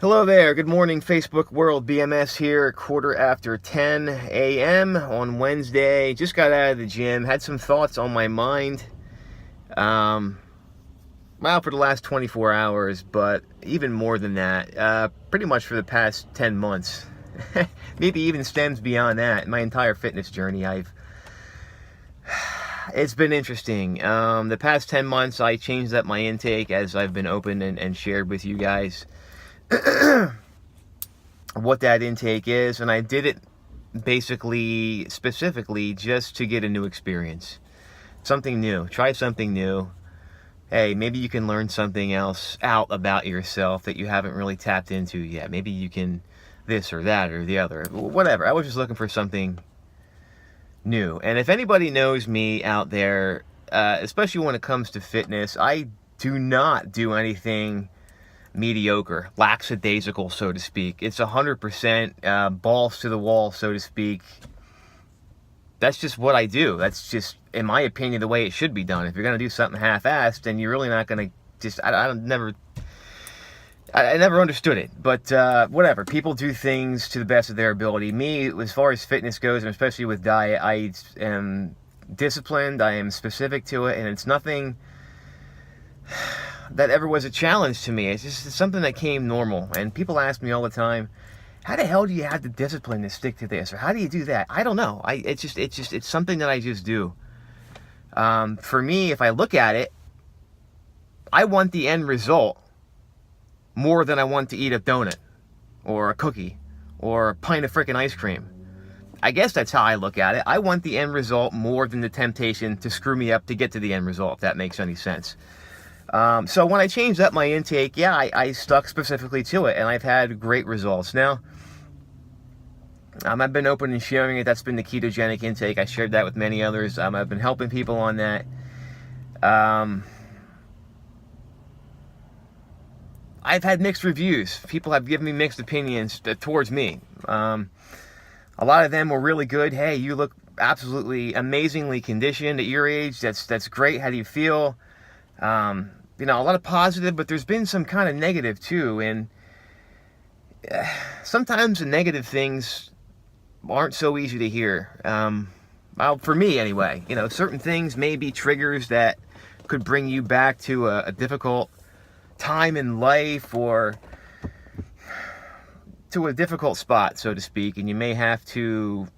Hello there, good morning Facebook world, BMS here, 10:15 a.m. on Wednesday. Just got out of the gym, had some thoughts on my mind, well, for the last 24 hours, but even more than that, pretty much for the past 10 months. Maybe even stems beyond that. My entire fitness journey, it's been interesting. The past 10 months, I changed up my intake as I've been open and shared with you guys what that intake is, and I did it basically specifically just to get a new experience, something new, try something new. Hey, maybe you can learn something else out about yourself that you haven't really tapped into yet. Maybe you can this or that or the other, whatever. I was just looking for something new. And if anybody knows me out there, especially when it comes to fitness, I do not do anything mediocre, lackadaisical, so to speak. It's 100% balls to the wall, so to speak. That's just what I do. That's just, in my opinion, the way it should be done. If you're going to do something half-assed, then you're really not going to just, I never understood it. But whatever, people do things to the best of their ability. Me, as far as fitness goes, and especially with diet, I am disciplined, I am specific to it, and it's nothing that ever was a challenge to me. It's just something that came normal. And people ask me all the time, how the hell do you have the discipline to stick to this? Or how do you do that? I don't know. It's something that I just do. For me, if I look at it, I want the end result more than I want to eat a donut or a cookie or a pint of frickin' ice cream. I guess that's how I look at it. I want the end result more than the temptation to screw me up to get to the end result, if that makes any sense. So when I changed up my intake, yeah, I stuck specifically to it, and I've had great results. Now, I've been open and sharing it. That's been the ketogenic intake. I shared that with many others. I've been helping people on that. I've had mixed reviews. People have given me mixed opinions towards me. A lot of them were really good. Hey, you look absolutely amazingly conditioned at your age. That's great. How do you feel? A lot of positive, but there's been some kind of negative too, and sometimes the negative things aren't so easy to hear. Well, for me anyway, certain things may be triggers that could bring you back to a difficult time in life or to a difficult spot, so to speak, and you may have to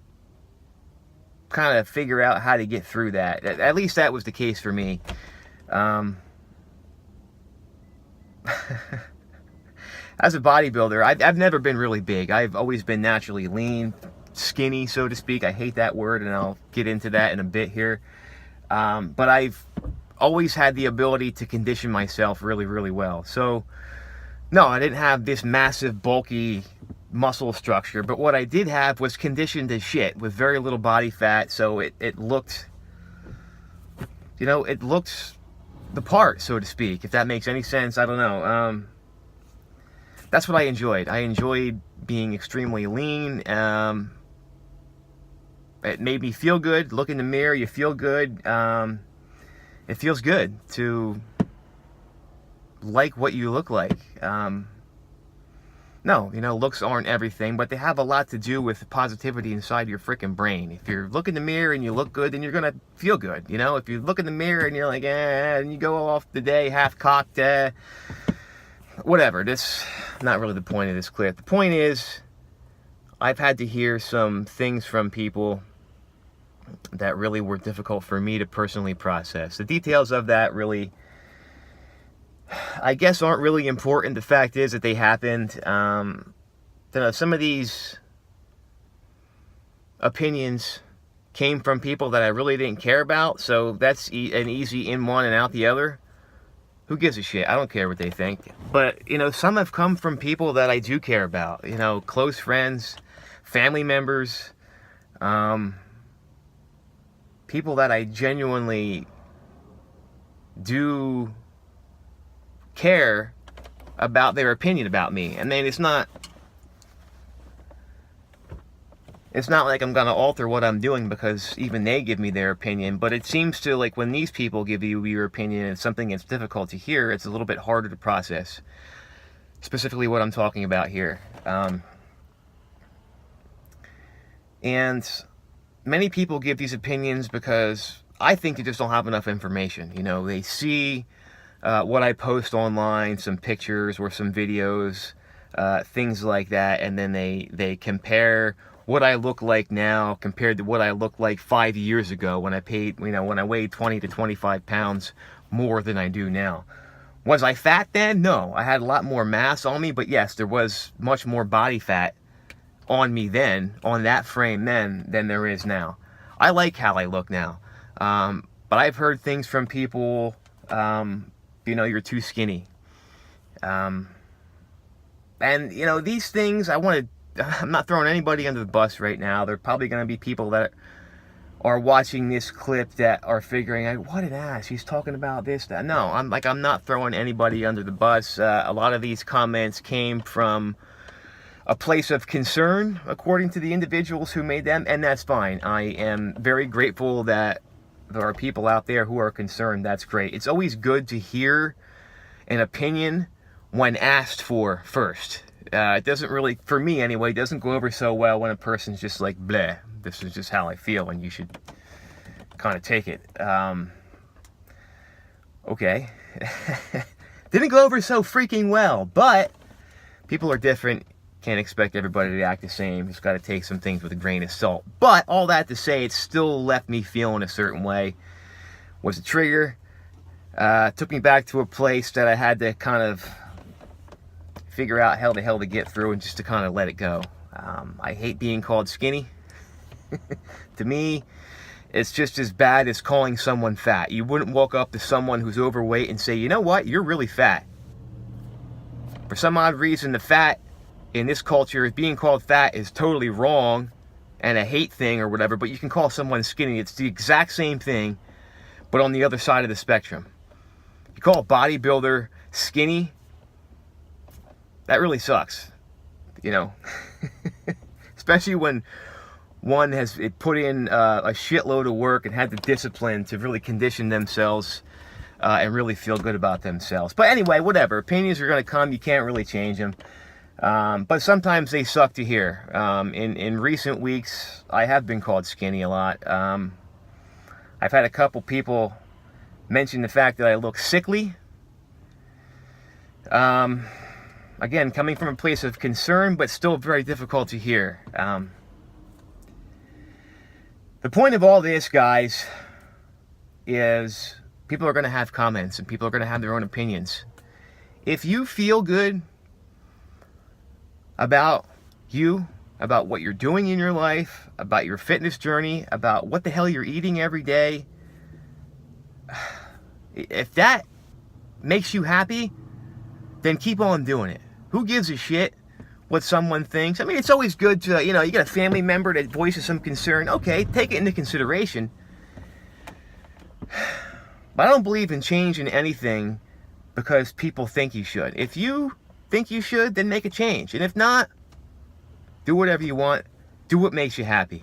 kind of figure out how to get through that. At least that was the case for me. As a bodybuilder, I've never been really big. I've always been naturally lean, skinny, so to speak. I hate that word, and I'll get into that in a bit here. But I've always had the ability to condition myself really, really well. So, no, I didn't have this massive, bulky muscle structure. But what I did have was conditioned as shit with very little body fat. So it looked, it looked the part, so to speak, if that makes any sense. I don't know. That's what I enjoyed. I enjoyed being extremely lean. It made me feel good. Look in the mirror, you feel good. It feels good to like what you look like. No, looks aren't everything, but they have a lot to do with positivity inside your freaking brain. If you look in the mirror and you look good, then you're going to feel good. If you look in the mirror and you're like, and you go off the day half-cocked, whatever. That's not really the point of this clip. The point is, I've had to hear some things from people that really were difficult for me to personally process. The details of that really, I guess, aren't really important. The fact is that they happened. Some of these opinions came from people that I really didn't care about, so that's an easy in one and out the other. Who gives a shit? I don't care what they think. But, some have come from people that I do care about. Close friends, family members, people that I genuinely do care about their opinion about me. I mean, it's not like I'm going to alter what I'm doing because even they give me their opinion, but it seems to, like, when these people give you your opinion and something that's difficult to hear, it's a little bit harder to process. specifically what I'm talking about here. And many people give these opinions because I think they just don't have enough information. You know, they see what I post online, some pictures or some videos, things like that, and then they compare what I look like now compared to what I looked like 5 years ago when I weighed 20 to 25 pounds more than I do now. Was I fat then? No, I had a lot more mass on me, but yes, there was much more body fat on me then, on that frame then, than there is now. I like how I look now. But I've heard things from people, you're too skinny. And, these things, I'm not throwing anybody under the bus right now. There are probably going to be people that are watching this clip that are figuring out, what an ass, he's talking about this, that. No, I'm not throwing anybody under the bus. A lot of these comments came from a place of concern, according to the individuals who made them, and that's fine. I am very grateful that there are people out there who are concerned. That's great. It's always good to hear an opinion when asked for first. It doesn't really, for me anyway, it doesn't go over so well when a person's just like, bleh, this is just how I feel, and you should kind of take it. Okay. Didn't go over so freaking well, but people are different. Can't expect everybody to act the same. Just got to take some things with a grain of salt. But all that to say, it still left me feeling a certain way. Was a trigger. Took me back to a place that I had to kind of figure out how the hell to get through and just to kind of let it go. I hate being called skinny. To me, it's just as bad as calling someone fat. You wouldn't walk up to someone who's overweight and say, you know what, you're really fat. For some odd reason, the fat in this culture, being called fat is totally wrong and a hate thing or whatever, but you can call someone skinny. It's the exact same thing, but on the other side of the spectrum. You call a bodybuilder skinny, that really sucks, especially when one has put in a shitload of work and had the discipline to really condition themselves and really feel good about themselves. But anyway, whatever. Opinions are going to come. You can't really change them. But sometimes they suck to hear. In recent weeks, I have been called skinny a lot. I've had a couple people mention the fact that I look sickly. Again, coming from a place of concern, but still very difficult to hear. The point of all this, guys, is people are going to have comments and people are going to have their own opinions. If you feel good about you, about what you're doing in your life, about your fitness journey, about what the hell you're eating every day, if that makes you happy, then keep on doing it. Who gives a shit what someone thinks? I mean, it's always good to, you got a family member that voices some concern. Okay, take it into consideration. But I don't believe in changing anything because people think you should. If you think you should, then make a change. And if not, do whatever you want. Do what makes you happy.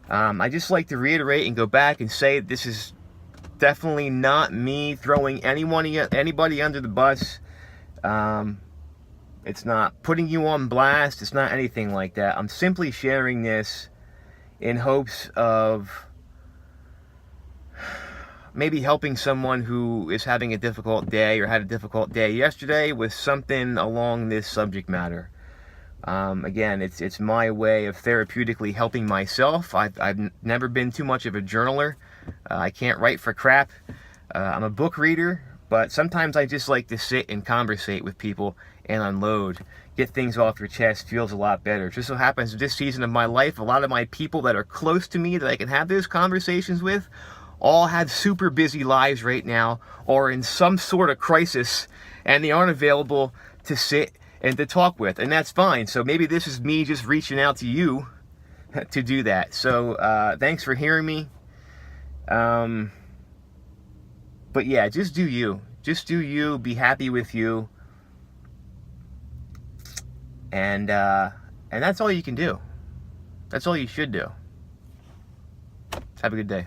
I just like to reiterate and go back and say this is definitely not me throwing anybody under the bus. It's not putting you on blast. It's not anything like that. I'm simply sharing this in hopes of maybe helping someone who is having a difficult day or had a difficult day yesterday with something along this subject matter. Again, it's my way of therapeutically helping myself. I've never been too much of a journaler. I can't write for crap. I'm a book reader, but sometimes I just like to sit and conversate with people and unload. Get things off your chest feels a lot better. It just so happens this season of my life, a lot of my people that are close to me that I can have those conversations with all have super busy lives right now or in some sort of crisis, and they aren't available to sit and to talk with, and that's fine. So maybe this is me just reaching out to you to do that. So thanks for hearing me. But yeah, just do you. Just do you. Be happy with you. And that's all you can do. That's all you should do. Have a good day.